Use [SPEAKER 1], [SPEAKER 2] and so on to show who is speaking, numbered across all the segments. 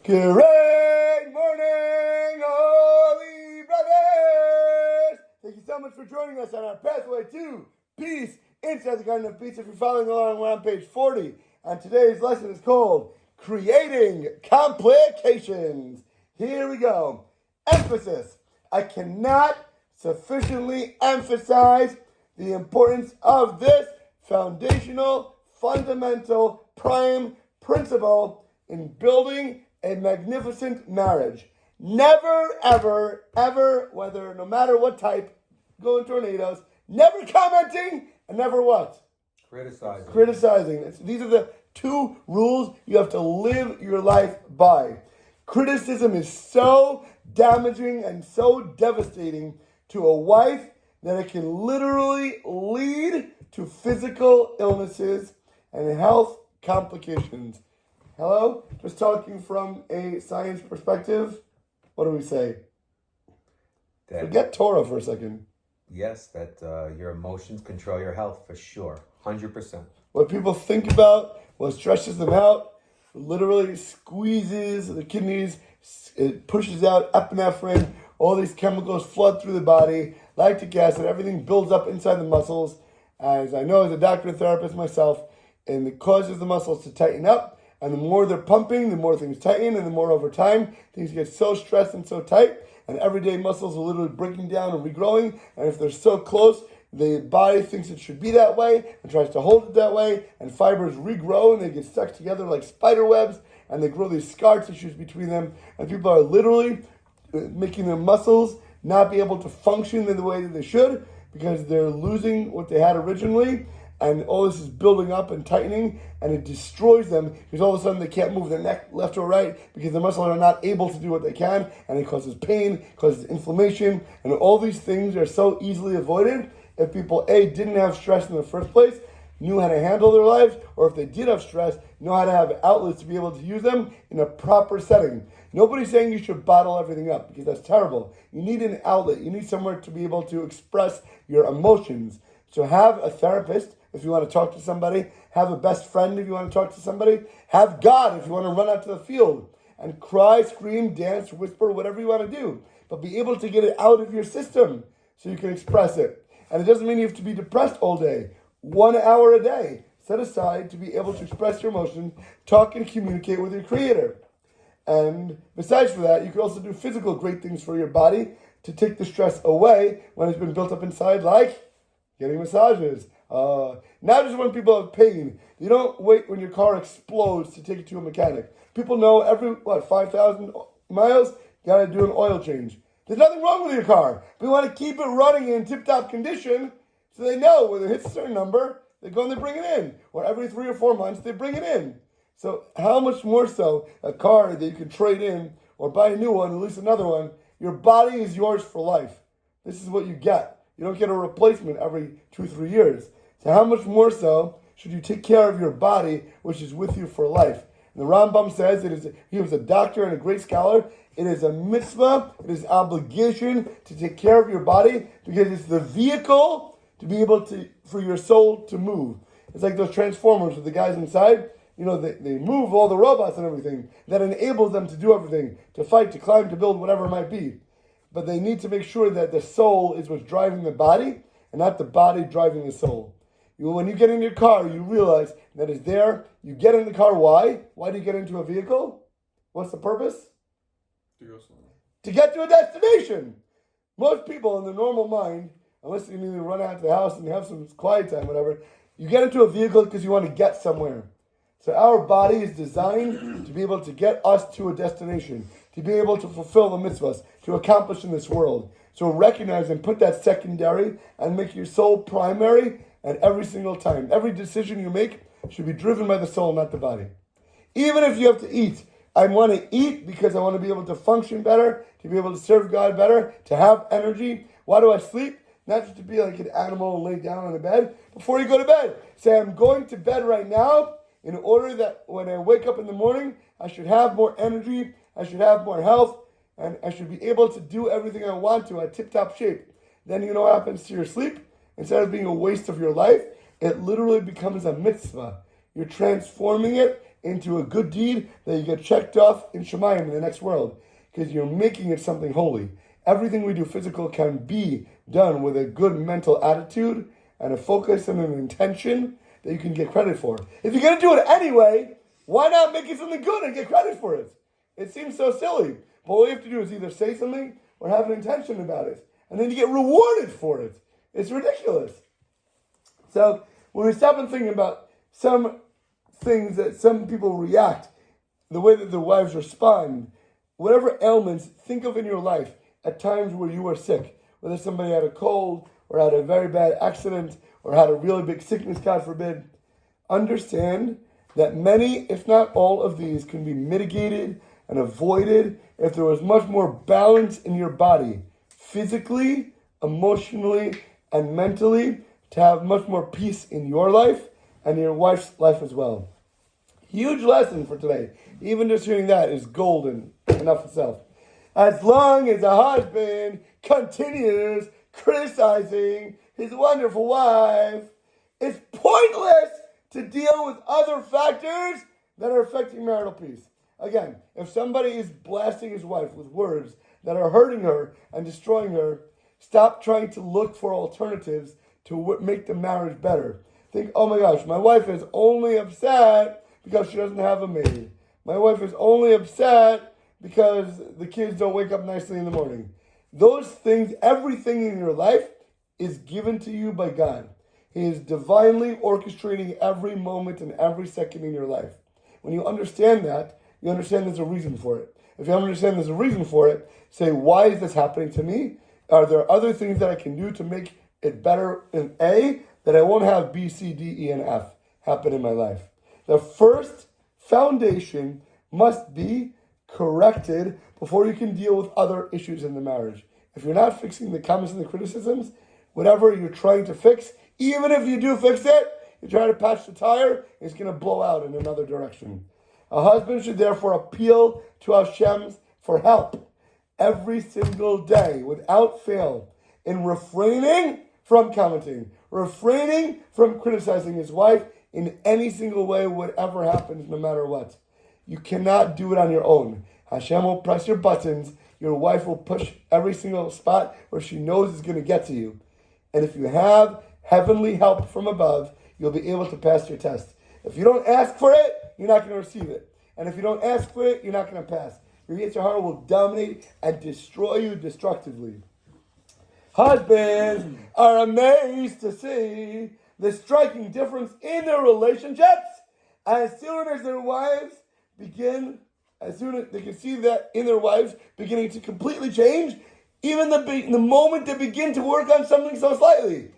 [SPEAKER 1] Great morning, holy brothers! Thank you so much for joining us on our pathway to peace inside the Garden of Peace. If you're following along, we're on page 40, and today's lesson is called Creating Complications. Here we go. Emphasis. I cannot sufficiently emphasize the importance of this foundational, fundamental, prime principle in building a magnificent marriage. Never, ever, ever, whether, no matter what type, going tornadoes, never commenting, and never what? Criticizing. These are the two rules you have to live your life by. Criticism is so damaging and so devastating to a wife that it can literally lead to physical illnesses and health complications. Hello? Just talking from a science perspective. What do we say? Forget Torah for a second.
[SPEAKER 2] Yes, that your emotions control your health for sure. 100%.
[SPEAKER 1] What people think about, what stresses them out, literally squeezes the kidneys, it pushes out epinephrine, all these chemicals flood through the body, lactic acid, everything builds up inside the muscles. As I know as a doctor and therapist myself, and it causes the muscles to tighten up. And the more they're pumping, the more things tighten, and the more over time, things get so stressed and so tight, and everyday muscles are literally breaking down and regrowing, and if they're so close, the body thinks it should be that way, and tries to hold it that way, and fibers regrow, and they get stuck together like spider webs, and they grow these scar tissues between them, and people are literally making their muscles not be able to function in the way that they should, because they're losing what they had originally, and all this is building up and tightening, and it destroys them because all of a sudden they can't move their neck left or right because the muscles are not able to do what they can, and it causes pain, causes inflammation, and all these things are so easily avoided if people, A, didn't have stress in the first place, knew how to handle their lives, or if they did have stress, know how to have outlets to be able to use them in a proper setting. Nobody's saying you should bottle everything up because that's terrible. You need an outlet. You need somewhere to be able to express your emotions. So have a therapist if you want to talk to somebody. Have a best friend if you want to talk to somebody. Have God if you want to run out to the field and cry, scream, dance, whisper, whatever you want to do. But be able to get it out of your system so you can express it. And it doesn't mean you have to be depressed all day. 1 hour a day set aside to be able to express your emotions, talk and communicate with your Creator. And besides for that, you can also do physical great things for your body to take the stress away when it's been built up inside, like getting massages. Not just when people have pain. You don't wait when your car explodes to take it to a mechanic. People know every, 5,000 miles, you got to do an oil change. There's nothing wrong with your car. But you want to keep it running in tip-top condition so they know when it hits a certain number, they go and they bring it in. Or every 3 or 4 months, they bring it in. So how much more so a car that you can trade in or buy a new one, at least another one, your body is yours for life. This is what you get. You don't get a replacement every 2-3 years. So how much more so should you take care of your body, which is with you for life? And the Rambam says he was a doctor and a great scholar. It is a mitzvah, it is obligation to take care of your body because it's the vehicle to be able to, for your soul to move. It's like those transformers with the guys inside. You know, they move all the robots and everything. That enables them to do everything, to fight, to climb, to build, whatever it might be. But they need to make sure that the soul is what's driving the body and not the body driving the soul. When you get in your car, you realize that it's there. You get in the car. Why? Why do you get into a vehicle? What's the purpose?
[SPEAKER 3] To go somewhere.
[SPEAKER 1] To get to a destination. Most people in the normal mind, unless you need to run out to the house and have some quiet time, whatever, you get into a vehicle because you want to get somewhere. So our body is designed to be able to get us to a destination, to be able to fulfill the mitzvahs, to accomplish in this world. So recognize and put that secondary and make your soul primary. And every single time, every decision you make should be driven by the soul, not the body. Even if you have to eat, I want to eat because I want to be able to function better, to be able to serve God better, to have energy. Why do I sleep? Not just to be like an animal and lay down on the bed. Before you go to bed, say, I'm going to bed right now in order that when I wake up in the morning, I should have more energy, I should have more health, and I should be able to do everything I want to at tip-top shape. Then you know what happens to your sleep? Instead of being a waste of your life, it literally becomes a mitzvah. You're transforming it into a good deed that you get checked off in Shemayim in the next world, because you're making it something holy. Everything we do physical can be done with a good mental attitude and a focus and an intention that you can get credit for. If you're going to do it anyway, why not make it something good and get credit for it? It seems so silly. But all you have to do is either say something or have an intention about it. And then you get rewarded for it. It's ridiculous. So when we stop and think about some things that some people react, the way that the wives respond, whatever ailments, think of in your life at times where you were sick, whether somebody had a cold or had a very bad accident or had a really big sickness, God forbid. Understand that many, if not all of these, can be mitigated and avoided if there was much more balance in your body, physically, emotionally, and mentally, to have much more peace in your life and your wife's life as well. Huge lesson for today. Even just hearing that is golden enough itself. As long as a husband continues criticizing his wonderful wife, it's pointless to deal with other factors that are affecting marital peace. Again, if somebody is blasting his wife with words that are hurting her and destroying her, stop trying to look for alternatives to make the marriage better. Think, oh my gosh, my wife is only upset because she doesn't have a maid. My wife is only upset because the kids don't wake up nicely in the morning. Those things, everything in your life is given to you by God. He is divinely orchestrating every moment and every second in your life. When you understand that, you understand there's a reason for it. If you don't understand there's a reason for it, say, why is this happening to me? Are there other things that I can do to make it better in A, that I won't have B, C, D, E, and F happen in my life? The first foundation must be corrected before you can deal with other issues in the marriage. If you're not fixing the comments and the criticisms, whatever you're trying to fix, even if you do fix it, you try to patch the tire, it's going to blow out in another direction. A husband should therefore appeal to Hashem for help every single day, without fail, in refraining from commenting, refraining from criticizing his wife in any single way, whatever happens, no matter what. You cannot do it on your own. Hashem will press your buttons. Your wife will push every single spot where she knows is going to get to you. And if you have heavenly help from above, you'll be able to pass your test. If you don't ask for it, you're not going to receive it. And if you don't ask for it, you're not going to pass. Your Yetzer Hara will dominate and destroy you destructively. Husbands are amazed to see the striking difference in their relationships as soon as their wives begin, as soon as they can see that in their wives beginning to completely change, even the moment they begin to work on something so slightly,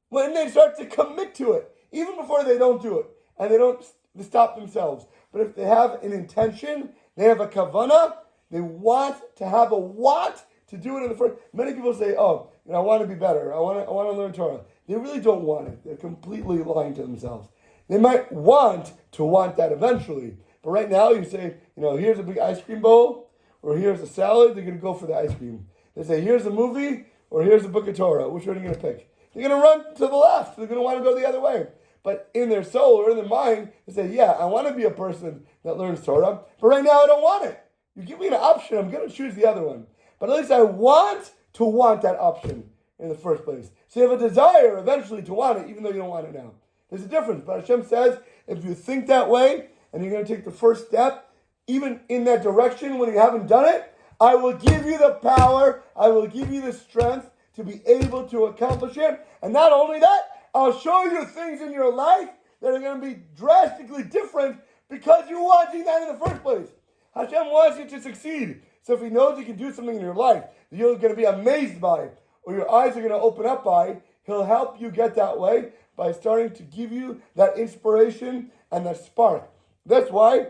[SPEAKER 1] when they start to commit to it, even before they don't do it, and they don't stop themselves. But if they have an intention, they have a kavanah, they want to have a want to do it in the first. Many people say, "Oh, I want to be better. I want to learn Torah." They really don't want it. They're completely lying to themselves. They might want that eventually, but right now you say, here's a big ice cream bowl, or here's a salad. They're going to go for the ice cream. They say, here's a movie, or here's a book of Torah. Which one are you going to pick? They're going to run to the left. They're going to want to go the other way. But in their soul or in their mind, they say, yeah, I want to be a person that learns Torah, but right now I don't want it. You give me an option, I'm going to choose the other one. But at least I want to want that option in the first place. So you have a desire eventually to want it, even though you don't want it now. There's a difference. But Hashem says, if you think that way, and you're going to take the first step, even in that direction when you haven't done it, I will give you the power, I will give you the strength to be able to accomplish it. And not only that, I'll show you things in your life that are going to be drastically different because you're wanting that in the first place. Hashem wants you to succeed. So if He knows He can do something in your life that you're going to be amazed by, or your eyes are going to open up by, He'll help you get that way by starting to give you that inspiration and that spark. That's why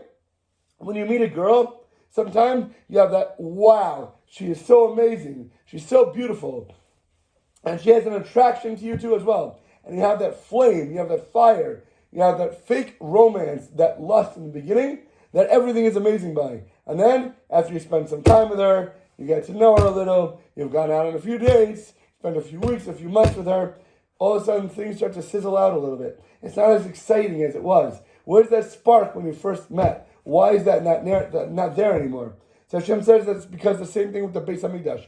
[SPEAKER 1] when you meet a girl, sometimes you have that, wow, she is so amazing. She's so beautiful. And she has an attraction to you too as well. And you have that flame, you have that fire, you have that fake romance, that lust in the beginning, that everything is amazing by. And then, after you spend some time with her, you get to know her a little, you've gone out on a few dates, spent a few weeks, a few months with her, all of a sudden things start to sizzle out a little bit. It's not as exciting as it was Where's that spark when you first met? Why is that not there anymore? So Hashem says that's because the same thing with the Beis Hamikdash.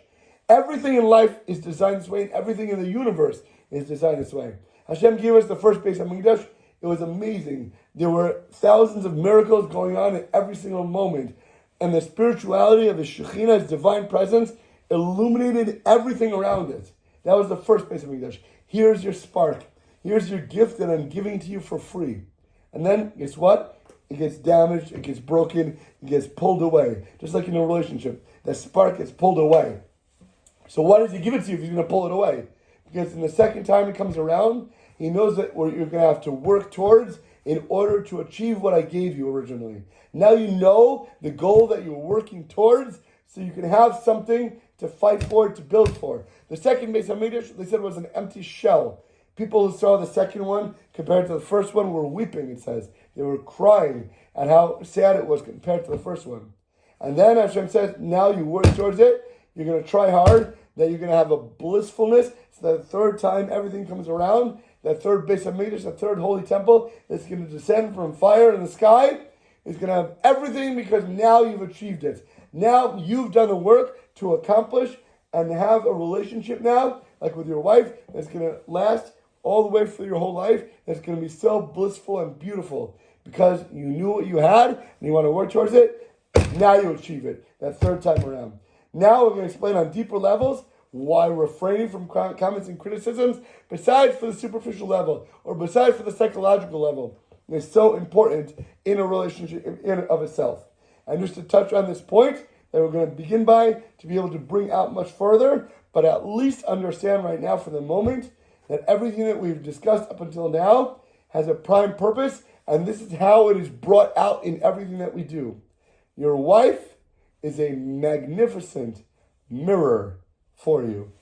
[SPEAKER 1] Everything in life is designed this way, and everything in the universe is designed this way. Hashem gave us the first Beis Hamikdash. It was amazing. There were thousands of miracles going on at every single moment. And the spirituality of the Shekhinah's divine presence illuminated everything around it. That was the first Beis Hamikdash. Here's your spark. Here's your gift that I'm giving to you for free. And then, guess what? It gets damaged, it gets broken, it gets pulled away. Just like in a relationship, that spark gets pulled away. So why does he give it to you if he's going to pull it away? Because in the second time it comes around, he knows that what you're going to have to work towards in order to achieve what I gave you originally. Now you know the goal that you're working towards, so you can have something to fight for, to build for. The second Beis Hamikdash, they said, was an empty shell. People who saw the second one compared to the first one were weeping, it says. They were crying at how sad it was compared to the first one. And then Hashem says, now you work towards it, you're going to try hard, that you're going to have a blissfulness, so that the third time everything comes around, that third Beis Hamikdash, the third holy temple, that's going to descend from fire in the sky, is going to have everything because now you've achieved it. Now you've done the work to accomplish and have a relationship now, like with your wife, that's going to last all the way for your whole life. That's going to be so blissful and beautiful because you knew what you had and you want to work towards it. Now you achieve it that third time around. Now we're going to explain on deeper levels why refraining from comments and criticisms, besides for the superficial level or besides for the psychological level, is so important in a relationship in and of itself. And just to touch on this point that we're going to begin by to be able to bring out much further, but at least understand right now for the moment that everything that we've discussed up until now has a prime purpose, and this is how it is brought out in everything that we do. Your wife is a magnificent mirror for you.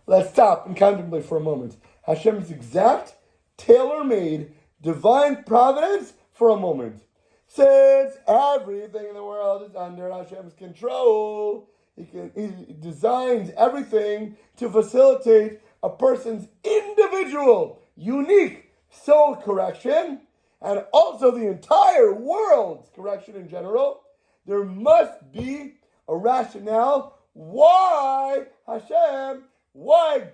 [SPEAKER 1] Let's stop and contemplate for a moment. Hashem's exact, tailor-made, divine providence for a moment. Since everything in the world is under Hashem's control, He designs everything to facilitate a person's individual, unique soul correction, and also the entire world's correction in general. There must be a rationale why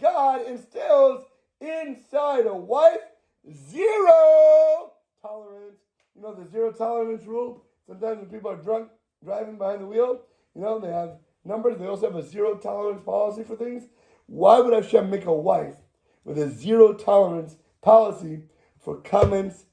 [SPEAKER 1] God instills inside a wife zero tolerance. You know the zero tolerance rule? Sometimes when people are drunk driving behind the wheel, they have numbers. They also have a zero tolerance policy for things. Why would Hashem make a wife with a zero tolerance policy for comments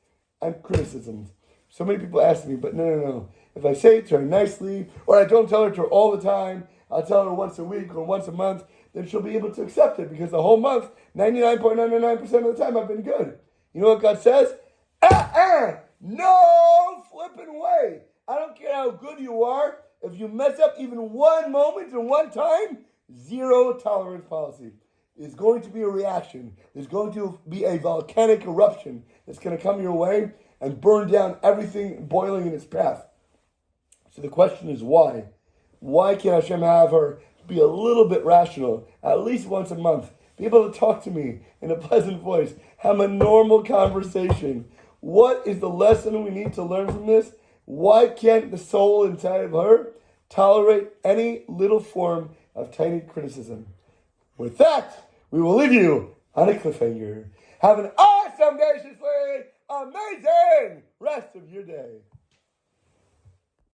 [SPEAKER 1] and criticisms? So many people ask me, but no. If I say it to her nicely, or I don't tell her to her all the time, I'll tell her once a week or once a month, then she'll be able to accept it because the whole month, 99.99% of the time, I've been good. You know what God says? No flipping way. I don't care how good you are. If you mess up even one moment and one time, zero tolerance policy. There's going to be a reaction. There's going to be a volcanic eruption that's going to come your way and burn down everything boiling in its path. So the question is why? Why can't Hashem have her be a little bit rational, at least once a month? Be able to talk to me in a pleasant voice, have a normal conversation. What is the lesson we need to learn from this? Why can't the soul inside of her tolerate any little form of tiny criticism? With that, we will leave you on a cliffhanger. Have an awesome, graciously amazing rest of your day.